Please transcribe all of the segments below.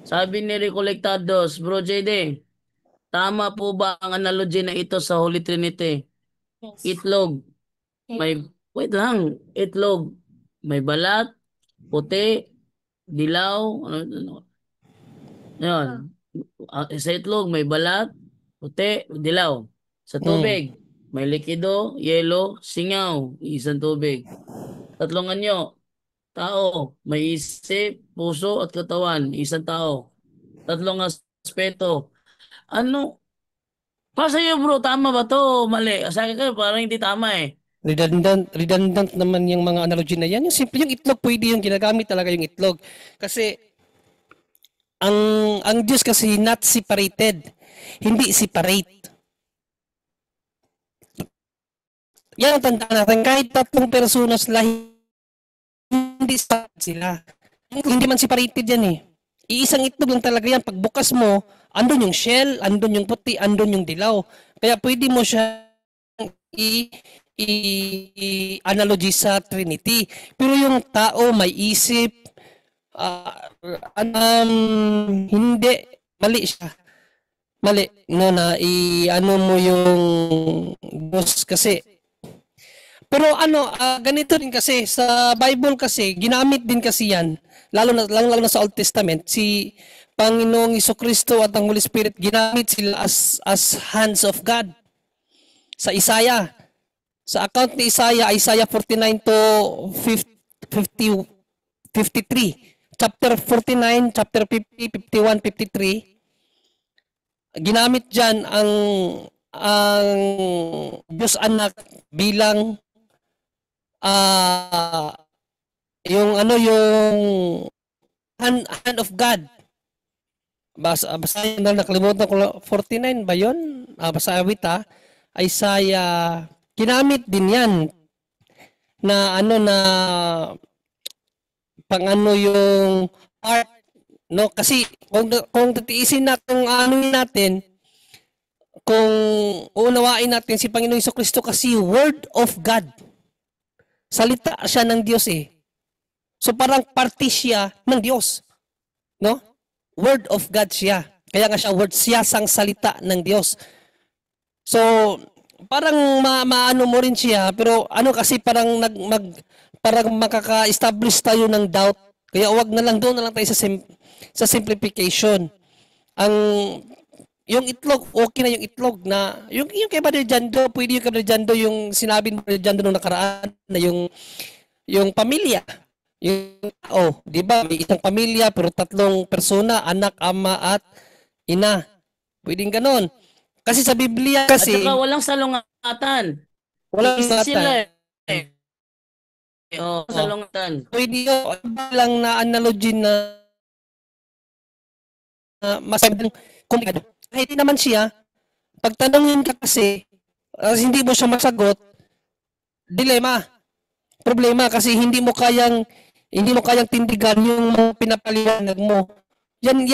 Sabi ni Recollectados, Bro JD, tama po ba ang analogy na ito sa Holy Trinity? Yes. Itlog, may, wait lang, itlog, may balat, puti, dilaw, ano, yun. Sa itlog, may balat, puti, dilaw. Sa Mm. tubig, may likido, yelo, singaw, isang tubig. Tatlong anyo, tao, may isip, puso at katawan, isang tao. Tatlong aspeto. Ano? Para sa'yo bro, tama ba to o mali? Sa akin kayo, parang hindi tama eh. Redundant naman yung mga analogy na yan. Yung simple yung itlog, pwede yung ginagamit talaga yung itlog. Kasi ang ang Diyos kasi not separated. Hindi separate. Yan ang tandaan natin. Kahit tatlong personas sila, hindi separate sila. Hindi man separated yan eh. Iisang itlog lang talaga yan. Pagbukas mo, andun yung shell, andun yung puti, andun yung dilaw. Kaya pwede mo siya i i-analogy sa Trinity. Pero yung tao may isip, hindi, mali siya. Mali, no, na i-ano mo yung Diyos kasi. Pero ano, ganito rin kasi, sa Bible kasi, ginamit din kasi yan, lalo na sa Old Testament, si Panginoong Kristo at ang Holy Spirit, ginamit sila as hands of God. Sa Isaiah, sa account ni Isaiah, Isaiah 49 to 50, 53. Chapter 49, chapter 50, 51, 53. Ginamit diyan ang Diyos anak bilang uh, yung ano yung hand of God. Basahin na nakalimutan ko 49 ba 'yon? Basa awit Isaiah ginamit din 'yan na ano na pang ano yung art no kasi kung titiisin natin ano natin kung uunawain natin si Panginoong Kristo kasi word of God. Salita siya ng Diyos eh. So parang parte siya ng Diyos, no? Word of God siya. Kaya nga siya word siya sang salita ng Diyos. So parang maano mo rin siya pero ano kasi parang parang makaka-establish tayo ng doubt. Kaya wag na lang doon na lang tayo sa simplification. Ang yung itlog, okay na yung itlog na yung kay Brother Jando, pwede yung kay Brother Jando yung sinabi ni Brother Jando nung nakaraan na yung pamilya, yung tao, di ba? May isang pamilya pero tatlong persona, anak, ama at ina. Pwedeng ganon. Kasi sa Biblia At saka kasi walang salungatan. walang Isa nata. sila eh. Oo, Oh. salungatan. Pwede yung lang na analogy na masabi ng komplikado. Kahit naman siya, pagtanongin ka kasi, hindi mo siya masagot, dilema, problema kasi hindi mo kayang tindigan yung mga pinapaliwanag mo. Yan,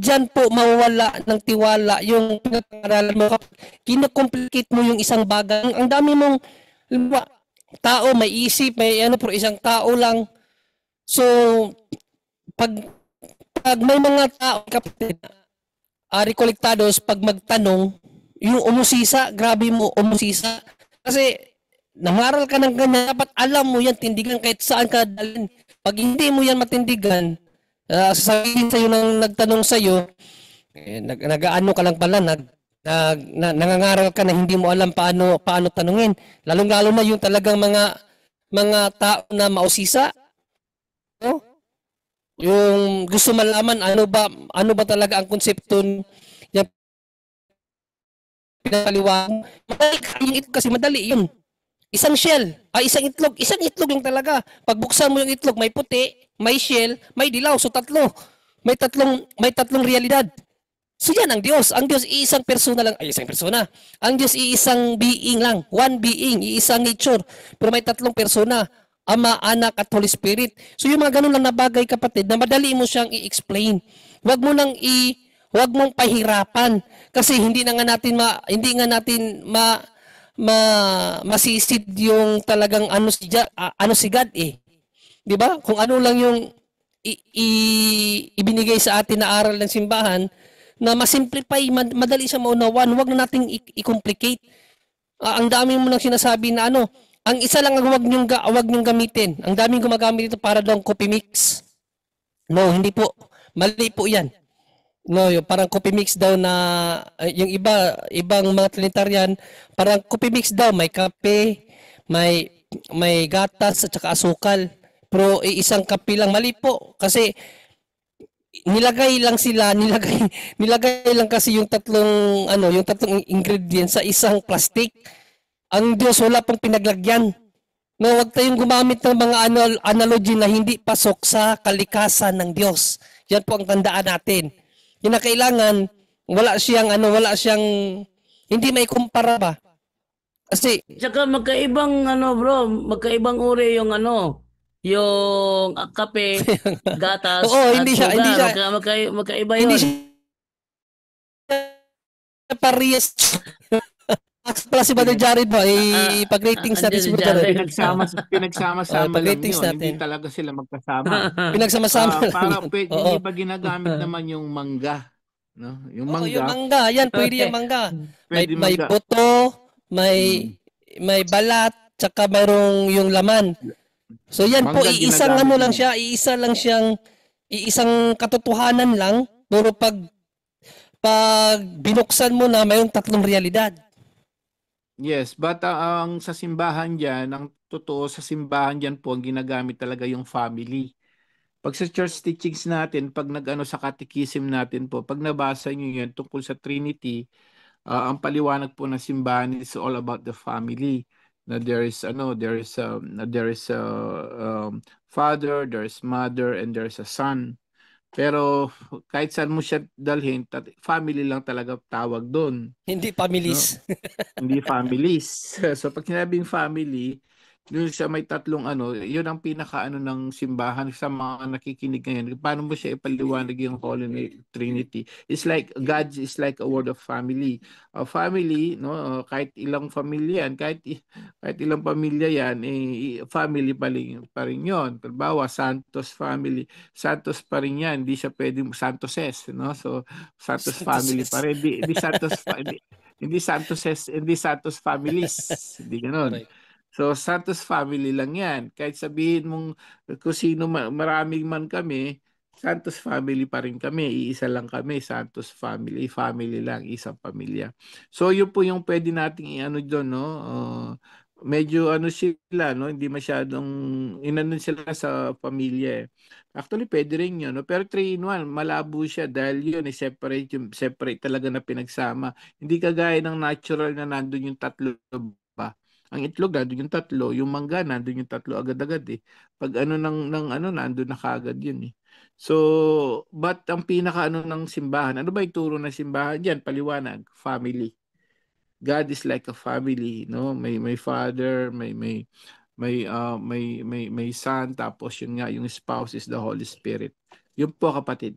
dyan po mawawala ng tiwala yung pinapangaralan mo. Kinocomplicate mo yung isang bagay. Ang dami mong, tao, may isip, may ano, pero isang tao lang. So, pag, pag may mga tao, kapatid, rekolektados, pag magtanong, yung umusisa, grabe mo umusisa. Kasi, nangaral ka ng ganyan, dapat alam mo yan, tindigan kahit saan ka dalhin. Pag hindi mo yan matindigan, sasabihin sa'yo nang nagtanong sa'yo, nag-ano ka lang pala, nangangaral ka na hindi mo alam paano tanungin. Lalong-lalo na yung talagang mga tao na mausisa, no? Yung gusto malaman ano ba talaga ang konsepto yung pinapaliwanag. Madali yung itlog kasi madali yun. Isang itlog yung talaga. Pagbuksan mo yung itlog, may puti, may shell, may dilaw, so tatlo. May tatlong realidad. So yan ang Diyos. Ang Diyos iisang persona lang, isang persona. Ang Diyos iisang being lang, one being, iisang nature. Pero may tatlong persona, Ama, Anak at Holy Spirit. So yung mga ganun lang na bagay kapatid, na madali mo siyang i-explain. Wag mong pahirapan kasi hindi nga natin masisid yung talagang ano si God eh. 'Di ba? Kung ano lang yung ibinigay sa atin na aral ng simbahan na masimplify, madali siya maunawan. Huwag na nating i-complicate. Ang dami mo nang sinasabi na ano, ang isa lang ang wag niyong gamitin. Ang daming gumagamit dito para daw copy mix. No, hindi po. Mali po 'yan. No, yung parang copy mix daw na yung ibang mga Trinitarian, parang copy mix daw, may kape, may gatas at saka asukal. Pero isang kape lang, mali po kasi nilagay lang sila, nilagay lang kasi yung tatlong ingredients sa isang plastic. Ang Diyos wala pang pinaglagyan. No, wag tayong gumamit ng mga analogy na hindi pasok sa kalikasan ng Diyos. Yan po ang tandaan natin. Kinakailangan wala siyang hindi may kumpara ba? Kasi Tsaka magkaibang ano bro, magkaibang uri yung ano, yung kape, oo, gatas at sugar. Magkaiba hindi yon. siya parehas. Pala si Brother Jared ba, ipag-ratings natin Andyan si si Brother Jared. Jared. Pinagsama-sama lang Pag-ratings yun. Hindi natin. talaga sila magkasama. Pinagsama-sama lang Para yun. hindi ba ginagamit naman yung mangga, no? Yung Oo, yung mangga, mangga, yan, pwede yung mangga. pwede May mangga. puto, Mm. may balat, tsaka mayroong yung laman. So yan po, Mangga iisang ginagamit ano lang nila. siya, iisang katotohanan lang, pero pag binuksan mo na, mayroong tatlong realidad. Yes, but ang sa simbahan diyan, ang totoo sa simbahan diyan po, ang ginagamit talaga yung family. Pag sa church teachings natin, pag nag-ano sa catechism natin po, pag nabasa niyo yan tungkol sa Trinity, ang paliwanag po ng simbahan is all about the family. Na there is a father, there is mother, and there is a son. Pero kahit saan mo siya dalhin, family lang talaga tawag doon, Hindi no? families. Hindi families. So pag sinabing family, yun siya may tatlong ano, yun ang pinaka-ano ng simbahan sa mga nakikinig ngayon. Paano mo siya ipaliwanag yung Holy Trinity? It's like God is like a word of family. A family, no, kahit ilang pamilya yan, kahit ilang pamilya yan, family pa rin yun. Halimbawa, Santos family. Santos pa rin yan, hindi siya pwedeng Santoses, no? So Santos family pa rin. Hindi Santos families. Hindi ganoon. Correct. So, Santos family lang yan. Kahit sabihin mong kung sino maraming man kami, Santos family pa rin kami. Iisa lang kami, Santos family. Family lang, isang pamilya. So, yun po yung pwede nating i-ano doon, no? Medyo ano sila, no? Hindi masyadong inanon sila sa pamilya eh. Actually, pwede rin yun, no? Pero 3-in-1, malabo siya dahil yun, separate talaga na pinagsama. Hindi kagaya ng natural na nandun yung tatlo ba? Ang itlog nandun yung tatlo, yung mangga nandun yung tatlo agad-agad eh. Pag ano ng ano nandun na kaagad yun eh. So, but ang pinaka ano ng simbahan, ano ba yung turo ng simbahan diyan? Paliwanag, family. God is like a family, no? May father, may son, tapos yun nga yung spouse is the Holy Spirit. Yun po kapatid.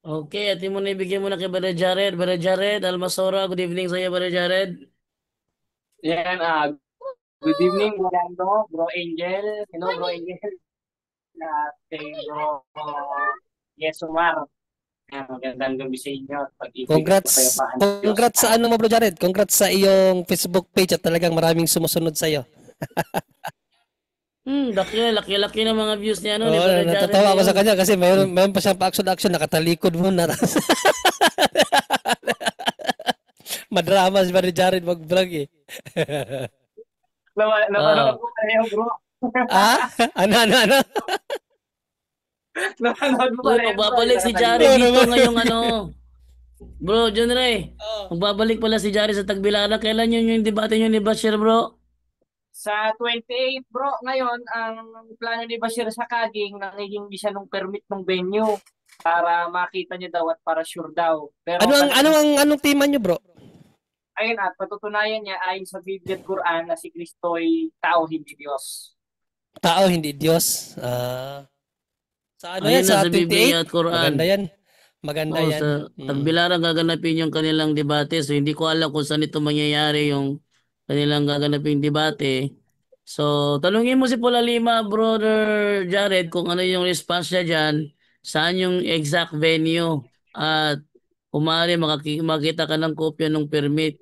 Okay, at mo na ibigay mo na kay Brother Jared. Brother Jared, Almasora, good evening sa iyo, Brother Jared. Yan, good evening, Rolando, Bro Angel. Hello, Bro Angel. At kay Bro Yesumar. Magandang gabi sa inyo. Congrats sa ano mo Bro Jared. Congrats sa iyong Facebook page at talagang maraming sumusunod sa iyo. Laki ng mga views niya, no, ni Oo, Brother Jared. natatawa ako sa kanya kasi mayroon pa siyang pa-action, nakatalikod muna. Madrama si Brother Jared mag-vlog eh. Napanood ko kayo, bro. Ano? Napanood ko Uy, kayo, bro. magbabalik si Jared dito ngayong ano. Bro, John Ray. Oh. Magbabalik pala si Jared sa Tagbilaran. Kailan yun yung debate nyo ni Bashir, bro? Sa 28, bro, ngayon, ang plano ni Bashir sa Kaging, nangihingi siya ng permit ng venue para makita niya daw at para sure daw. Pero Anong tema niyo, bro? ayun at patutunayan niya ayon sa Biblia at Quran na si Kristo'y tao, hindi Diyos. Tao, hindi Diyos. Sa ano Ayun yan? na Sa sa Biblia 28? at Quran. Maganda Oo, yan. sa Tagbilaran gaganapin yung kanilang debate. So, hindi ko alam kung saan ito mangyayari yung kanilang gaganapin debate. So, tanungin mo si Pula Lima, Brother Jared, kung ano yung response niya dyan, saan yung exact venue, at kung maaari makita ka ng kopya ng permit.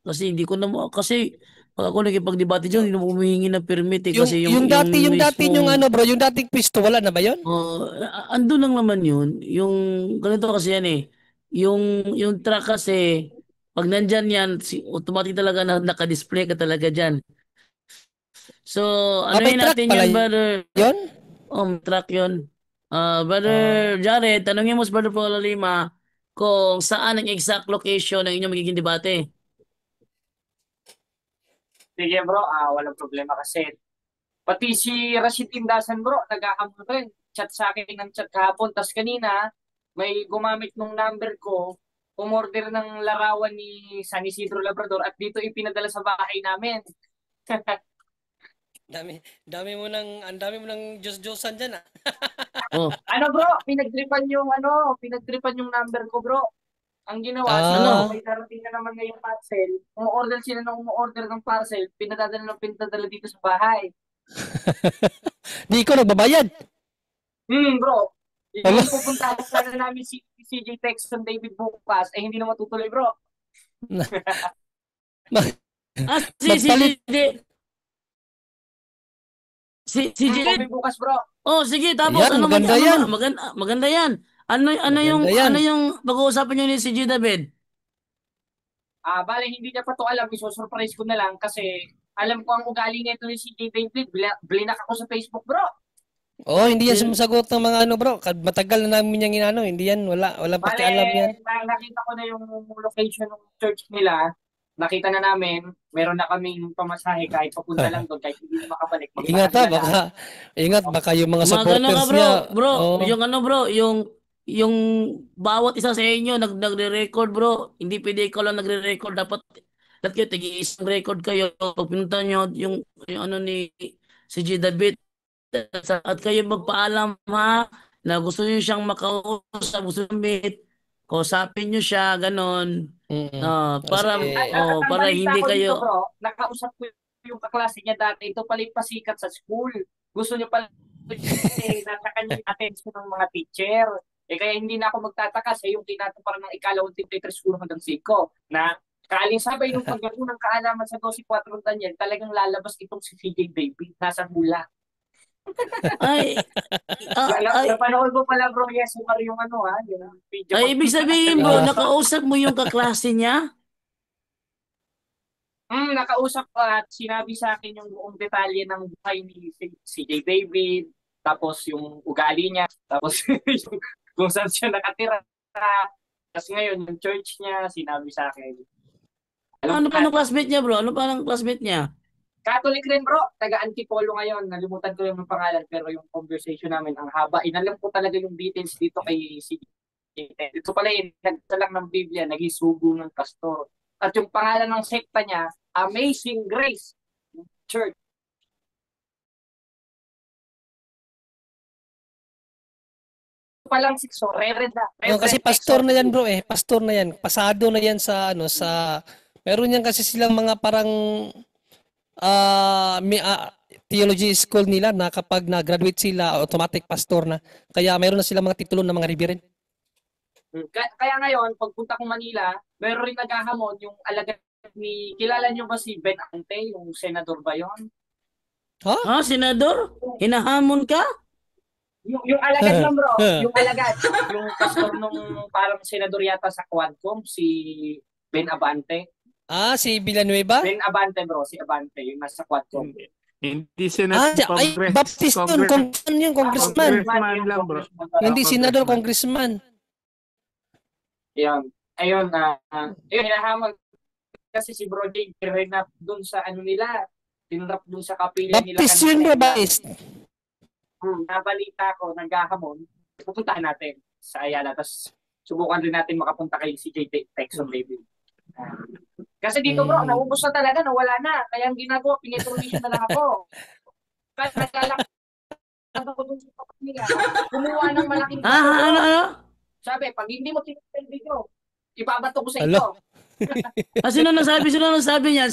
Kasi hindi ko na kasi pag ako nakipagdebate dyan, hindi na humihingi ng permit eh, kasi Yung dati yung mismong ano bro, yung dating pwesto, wala na ba yun? andun lang naman yun. Yung ganito kasi yan eh. Yung truck kasi, pag nandyan yan, automatic talaga na naka-display ka talaga dyan. So, Ah, may anuhin truck natin pala yun, brother. yun? May truck yun. Brother Ah, Jared, tanungin mo sa Brother Paulo Lima kung saan ang exact location ng inyong magiging debate. Sige bro, walang problema kasi pati si Rashid Indasan bro, nag-aamon rin. Chat sa akin ng chat kahapon. Tapos kanina, may gumamit nung number ko, umorder ng larawan ni San Isidro Labrador at dito ipinadala sa bahay namin. ang dami mo ng Diyos-Diyosan dyan ah. Oh, Ano bro, pinagtripan yung number ko bro. Ang ginawa, Ah, ano? may darating na naman ngayong parcel. Umu-order sila ng umu-order ng parcel, pinadadala dito sa bahay. di ko nagbabayad. Bro. Hala. Yung pupuntahan sana namin si CJ Texon David bukas, ay hindi na matutuloy bro. Ma- Si Magpalit. Jared. Kami bukas bro. Oh, sige, tapos Yan, maganda yan. maganda yan. Maganda yan. Ano yung pag-uusapan niyo ni si G. David? Bale, hindi niya pa to alam. Isusurprise ko na lang kasi alam ko ang ugali nito ni CJ David. Blinak ako sa Facebook bro. Oh, hindi yan Yun. sumasagot ng mga ano bro. Matagal na namin yung inano. Hindi yan, walang Bale, pakialam yan. nakita ko na yung location ng church nila. Nakita na namin. Meron na kaming pamasahe kahit papunta lang doon. Kahit hindi na makabalik. Ingat ha, Magpapadala. baka yung mga Magano ka, supporters bro. niya. Bro, Oh, yung ano, bro, yung bawat isa sa inyo nagre-record, bro. Hindi pwede ikaw lang nagre-record. Dapat kayo tigi-isang record kayo. Pag pinunta nyo yung ano ni si G. David, at kayo magpaalam ha na gusto niyo siyang makausap, gusto niyo meet, kausapin niyo siya, ganon. mm. Kasi, At ang Para balita hindi ko dito kayo bro, nakausap ko yung kaklase niya dati. Ito pala yung pasikat sa school. Gusto niya pala nasa kanya yung attention ng mga teacher. Kaya hindi na ako magtataka sa yung tinataparan ng ikalawang 23 siguro hanggang 5 na kaaling sabay nung pagdating ng kaalaman sa 12-4 Daniel, talagang lalabas itong si CJ Baby. Nasa hula. ay ay Napanood mo pala bro, yes, yung ano yung video ko. ay ibig sabihin, bro, Ah. nakausap mo yung kaklase niya? Nakausap ko at sinabi sa akin yung buong detalye ng buhay ni CJ David, tapos yung ugali niya, tapos yung, kung saan siya nakatira. Tapos ngayon, yung church niya, sinabi sa akin. Alam Ano ko pa ng na, classmate niya, bro? Ano pa ng classmate niya? Catholic rin bro, taga-Antipolo ngayon. Nalimutan ko yung pangalan, pero yung conversation namin, ang haba. Inalam ko talaga yung details dito kay CJ. Ito pala yung nagsalang ng Biblia, naging sugo ng pastor. At yung pangalan ng sekta niya, Amazing Grace Church. Palang si Reverend na. kasi pastor na yan bro eh. Pastor na yan. Pasado na yan sa ano sa meron yan kasi silang mga parang theology school nila na kapag na-graduate sila automatic pastor na. Kaya meron na silang mga titulo ng mga reverend. Kaya ngayon, pagpunta ko Manila, meron rin naghahamon yung alagad ni, kilala niyo ba si Ben Ante, yung senador ba yon? Ha? Senador? Hinahamon ka? Yung alagad lang bro, yung alagad, yung pastor nung parang senador yata sa Quadcom, si Ben Abante. Si Villanueva? Ben Abante bro, si Abante, yung nasa Quadcom. Hindi Senate Baptist yun. Congressman. Congressman lang, bro. Hindi senador, congressman. Ayun, hinahamon kasi si Bro Jay rinap dun sa ano nila, tinrap dun sa kapila nila. Baptist yun bro, Baptist. Nabalita ko, naghahamon, pupuntahan natin sa Ayala, tapos subukan rin natin makapunta kay CJ Texon David. Kasi dito bro, naubos na talaga, nawala na. Kaya ang ginagawa, pinitronation na lang ako. Kaya naglalak ako dun sa kapila, kumuha ng malaking Ano? Sabi, pag hindi mo tinutay yung video, ibabato ko sa ito. Sino nagsabi niya?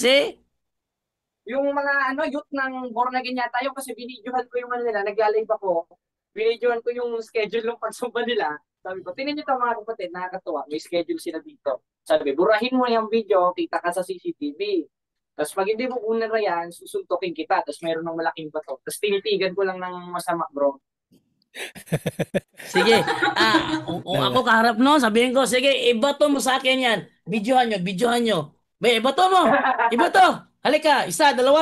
yung mga youth ng born again yata yung kasi binidyohan ko yung nila, nagla-live ako. Binidyohan ko yung schedule ng pagsumba nila. Sabi ko, tingnan niyo to mga kapatid, nakakatuwa. May schedule sila dito. Sabi, burahin mo yung video, kita ka sa CCTV. Tapos pag hindi mo una na yan, susuntokin kita. Tapos meron ng malaking bato. Tapos tinitigan ko lang ng masama, bro. Sige. Kung ako kaharap no, sabihin ko, sige, ibato mo sa akin yan. Videohan nyo. Ibato mo. Ibato. Halika, 1, 2, 3.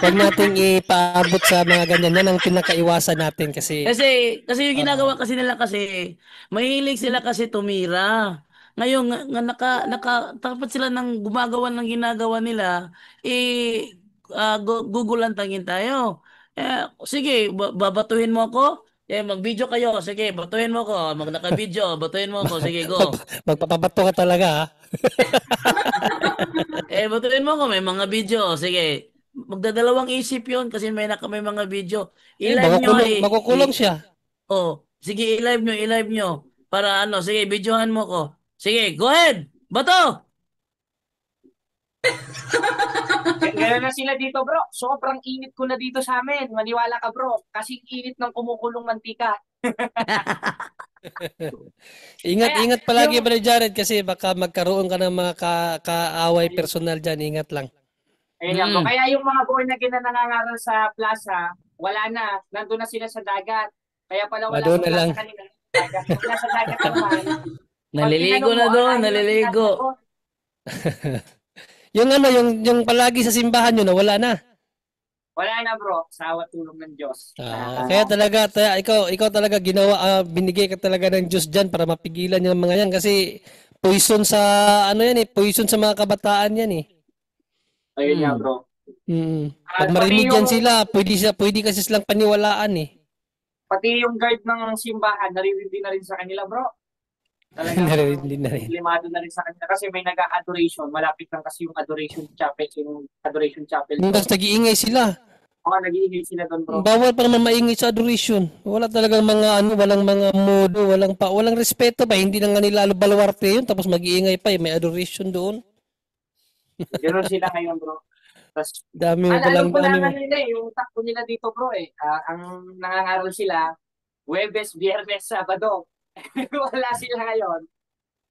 Wag nating ipaabot sa mga ganyan. Yan ang pinakaiwasan natin kasi Kasi yung ginagawa kasi nila kasi, mahilig sila kasi tumira. Ngayon, dapat sila nang gumagawa ng ginagawa nila, gugulantangin tayo. Sige, babatuhin mo ako. Mag-video kayo. Sige, batuhin mo ako. Naka-video, batuhin mo ako. Sige, go. magpapabato ka talaga ha. Batuhin mo ako. May mga video. Sige. Magdadalawang isip yun kasi may mga video. I-live nyo. Makukulong siya. Sige, i-live nyo. Para sige, videohan mo ko. Sige, go ahead. Bato! Gano'n na sila dito, bro. Sobrang init ko na dito sa amin. Maniwala ka, bro. Kasing init ng kumukulong mantika. Ingat palagi, Brother Jared, kasi baka magkaroon ka ng mga kaaway personal dyan. Ingat lang. Ayun lang, bro. Kaya yung mga born again na nangangaral sa plaza, wala na. Nandun na sila sa dagat. Kaya pala wala Doon na lang. sa kanila. Wala sa dagat naman. Naliligo na doon, naliligo. Yung palagi sa simbahan nyo na wala na. Wala na, bro. Sawa tulong ng Diyos. Kaya talaga ikaw talaga binigay ka talaga ng Diyos diyan para mapigilan yung mga yan kasi poison sa poison sa mga kabataan yan eh. Ayun nga, bro. Pag marinig yan sila, pwede kasi silang paniwalaan eh. Pati yung guard ng simbahan, naririnig na rin sa kanila, bro. Naririnig na rin. Limado na rin sa kanila kasi may nag-adoration. Malapit lang kasi yung adoration chapel. Tapos nag-iingay sila. Nag-iingay sila doon, bro. Bawal pa naman maingay sa adoration. Wala talagang walang mga modo, walang respeto pa. Hindi na nga nila baluarte yun. Tapos mag-iingay pa may adoration doon. Ganoon sila ngayon, bro. Tapos, dami mo alam ko na nila yung takbo nila dito, bro eh. Ang nangangaral sila, Huwebes, Biyernes, Sabado. Wala sila ngayon.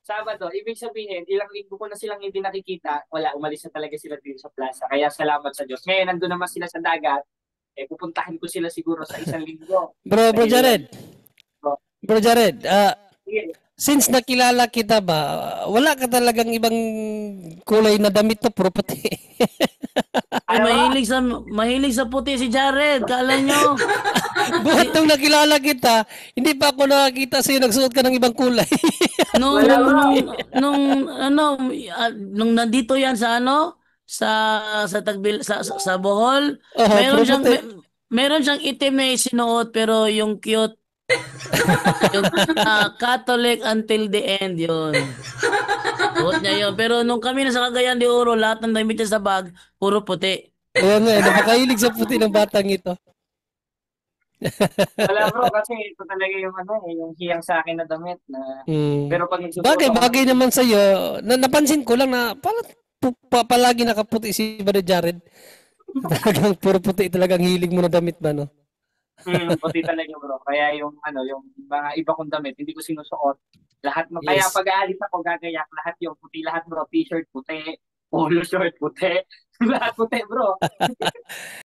Sabado, ibig sabihin, ilang linggo ko na silang hindi nakikita, umalis na talaga sila dito sa plaza. Kaya salamat sa Diyos. Ngayon, nandun naman sila sa dagat, pupuntahan ko sila siguro sa 1 linggo. Bro Jared, since nakilala kita ba, wala ka talagang ibang kulay na damit na puro puti. Mahilig sa puti si Jared, kala nyo. Buhat nung nakilala kita, hindi pa ako nakakita sa'yo nagsuot ka ng ibang kulay. nung nandito yan sa sa Bohol, meron siyang itim na sinuot pero yung cute yung Catholic until the end yun. Suot niya yun. Pero nung kami nasa Cagayan de Oro, lahat ng damit niya sa bag, puro puti. Oo nga, napakahilig sa puti ng batang ito. Wala, bro, kasi ito talaga yung yung hiyang sa akin na damit na pero pag bagay naman sa iyo, napansin ko lang na palagi nakaputi si Brother Jared. Talagang puro puti talagang hilig mo na damit ba no? Puti talaga, bro. Kaya yung mga iba kong damit hindi ko sinusuot. Lahat kaya pag aalis ako gagayak lahat yung puti lahat, bro. T-shirt puti, polo shirt puti, lahat puti, bro.